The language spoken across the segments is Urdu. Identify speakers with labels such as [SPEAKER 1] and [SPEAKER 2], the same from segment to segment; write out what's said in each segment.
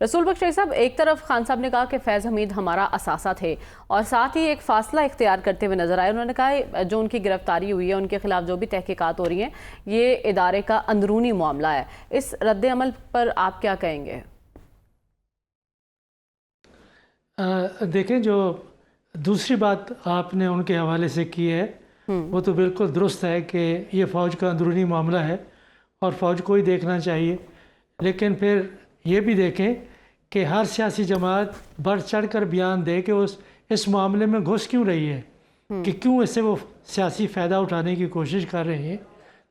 [SPEAKER 1] رسول بخش صاحب، ایک طرف خان صاحب نے کہا کہ فیض حمید ہمارا اثاثہ تھے اور ساتھ ہی ایک فاصلہ اختیار کرتے ہوئے نظر آئے. انہوں نے کہا جو ان کی گرفتاری ہوئی ہے، ان کے خلاف جو بھی تحقیقات ہو رہی ہیں، یہ ادارے کا اندرونی معاملہ ہے. اس رد عمل پر آپ کیا کہیں گے؟
[SPEAKER 2] دیکھیں، جو دوسری بات آپ نے ان کے حوالے سے کی ہے وہ تو بالکل درست ہے کہ یہ فوج کا اندرونی معاملہ ہے اور فوج کو ہی دیکھنا چاہیے. لیکن پھر یہ بھی دیکھیں کہ ہر سیاسی جماعت بڑھ چڑھ کر بیان دے کہ اس معاملے میں گھس کیوں رہی ہے، کہ کیوں اس سے وہ سیاسی فائدہ اٹھانے کی کوشش کر رہے ہیں.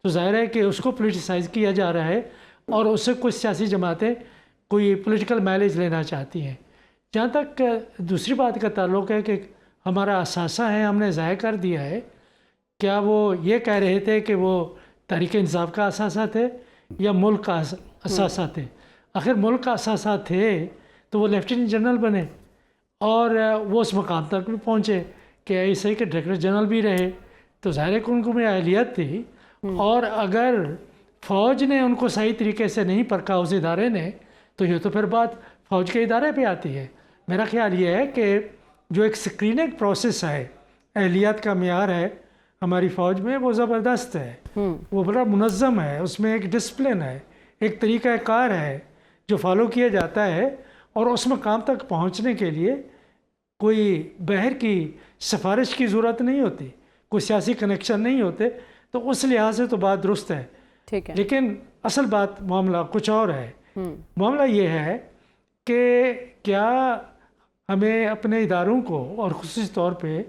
[SPEAKER 2] تو ظاہر ہے کہ اس کو پولیٹیسائز کیا جا رہا ہے اور اس سے کچھ سیاسی جماعتیں کوئی پولیٹیکل مائلیج لینا چاہتی ہیں. جہاں تک دوسری بات کا تعلق ہے کہ ہمارا اثاثہ ہے، ہم نے ضائع کر دیا ہے، کیا وہ یہ کہہ رہے تھے کہ وہ تحریک انصاف کا اثاثہ تھے یا ملک کا اثاثہ تھے؟ آخر ملک کا اثاثہ تھے تو وہ لیفٹیننٹ جنرل بنے اور وہ اس مقام تک بھی پہنچے کہ ایسے ہی کہ ڈائریکٹر جنرل بھی رہے. تو ظاہر ہے کہ ان کو میں اہلیت تھی، اور اگر فوج نے ان کو صحیح طریقے سے نہیں پرکھا اس ادارے نے، تو یہ تو پھر بات فوج کے ادارے پہ آتی ہے. میرا خیال یہ ہے کہ جو ایک اسکریننگ پروسیس ہے، اہلیت کا معیار ہے ہماری فوج میں، وہ زبردست ہے، وہ بڑا منظم ہے، اس میں ایک ڈسپلن ہے، ایک طریقہ کار ہے جو فالو کیا جاتا ہے، اور اس مقام تک پہنچنے کے لیے کوئی باہر کی سفارش کی ضرورت نہیں ہوتی، کوئی سیاسی کنیکشن نہیں ہوتے. تو اس لحاظ سے تو بات درست ہے.
[SPEAKER 1] ٹھیک ہے،
[SPEAKER 2] لیکن اصل بات معاملہ کچھ اور ہے. معاملہ یہ ہے کہ کیا ہمیں اپنے اداروں کو اور خصوصی طور پہ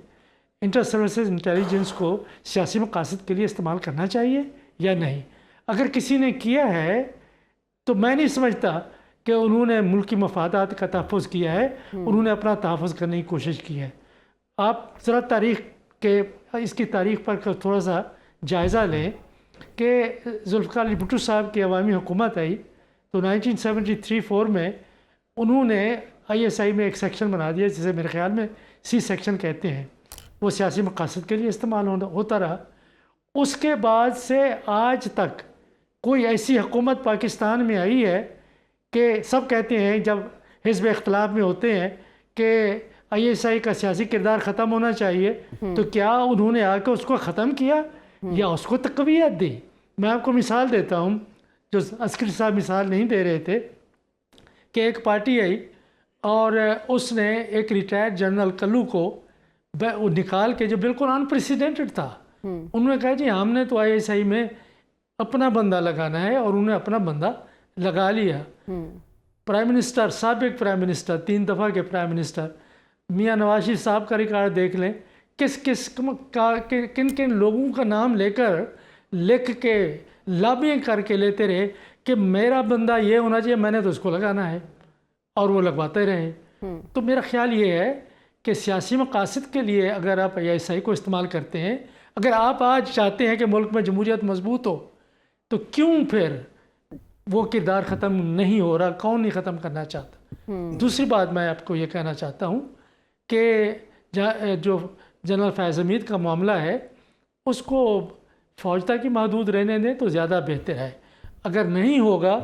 [SPEAKER 2] انٹر سروسز انٹیلیجنس کو سیاسی مقاصد کے لیے استعمال کرنا چاہیے یا نہیں؟ اگر کسی نے کیا ہے تو میں نہیں سمجھتا کہ انہوں نے ملکی مفادات کا تحفظ کیا ہے، انہوں نے اپنا تحفظ کرنے کی کوشش کی ہے. آپ ذرا اس کی تاریخ پر تھوڑا سا جائزہ لیں کہ ذوالفقار علی بھٹو صاحب کی عوامی حکومت آئی تو 1973-4 میں انہوں نے ISI میں ایک سیکشن بنا دیا جسے میرے خیال میں C سیکشن کہتے ہیں. وہ سیاسی مقاصد کے لیے استعمال ہوتا رہا. اس کے بعد سے آج تک کوئی ایسی حکومت پاکستان میں آئی ہے کہ سب کہتے ہیں جب حزب اختلاف میں ہوتے ہیں کہ ISI کا سیاسی کردار ختم ہونا چاہیے، تو کیا انہوں نے آ کے اس کو ختم کیا یا اس کو تقویت دی؟ میں آپ کو مثال دیتا ہوں، جو عسکری صاحب مثال نہیں دے رہے تھے، کہ ایک پارٹی آئی اور اس نے ایک ریٹائرڈ جنرل کلو کو نکال کے، جو بالکل انپریسیڈنٹڈ تھا، انہوں نے کہا جی ہم نے تو ISI میں اپنا بندہ لگانا ہے، اور انہوں نے اپنا بندہ لگا لیا. پرائم منسٹر، سابق پرائم منسٹر، 3 دفعہ کے پرائم منسٹر میاں نواز شریف صاحب کا ریکارڈ دیکھ لیں، کن کن لوگوں کا نام لکھ کے لابیاں کر کے لیتے رہے کہ میرا بندہ یہ ہونا چاہیے، میں نے تو اس کو لگانا ہے، اور وہ لگواتے رہے. تو میرا خیال یہ ہے کہ سیاسی مقاصد کے لیے اگر آپ ISI کو استعمال کرتے ہیں، اگر آپ آج چاہتے ہیں کہ ملک میں جمہوریت مضبوط ہو، تو کیوں پھر وہ کردار ختم نہیں ہو رہا؟ کون نہیں ختم کرنا چاہتا؟ دوسری بات میں آپ کو یہ کہنا چاہتا ہوں کہ جو جنرل فیض حمید کا معاملہ ہے، اس کو فوج تک ہی محدود رہنے دیں تو زیادہ بہتر ہے. اگر نہیں ہوگا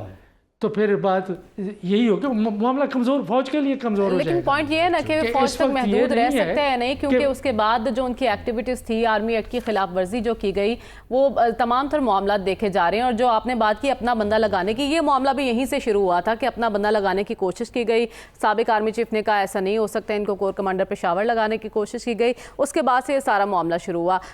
[SPEAKER 2] تو پھر بات یہی ہوگی معاملہ کمزور، فوج کے لیے کمزور ہو جائے گا.
[SPEAKER 1] لیکن پوائنٹ یہ ہے نا کہ فوج تک محدود رہ سکتے ہیں نہیں، کیونکہ اس کے بعد جو ان کی ایکٹیویٹیز تھی، آرمی ایکٹ کی خلاف ورزی جو کی گئی، وہ تمام تر معاملات دیکھے جا رہے ہیں. اور جو آپ نے بات کی اپنا بندہ لگانے کی، یہ معاملہ بھی یہیں سے شروع ہوا تھا کہ اپنا بندہ لگانے کی کوشش کی گئی. سابق آرمی چیف نے کہا ایسا نہیں ہو سکتا، ان کو کور کمانڈر پشاور لگانے کی کوشش کی گئی. اس کے بعد سے یہ سارا معاملہ شروع ہوا.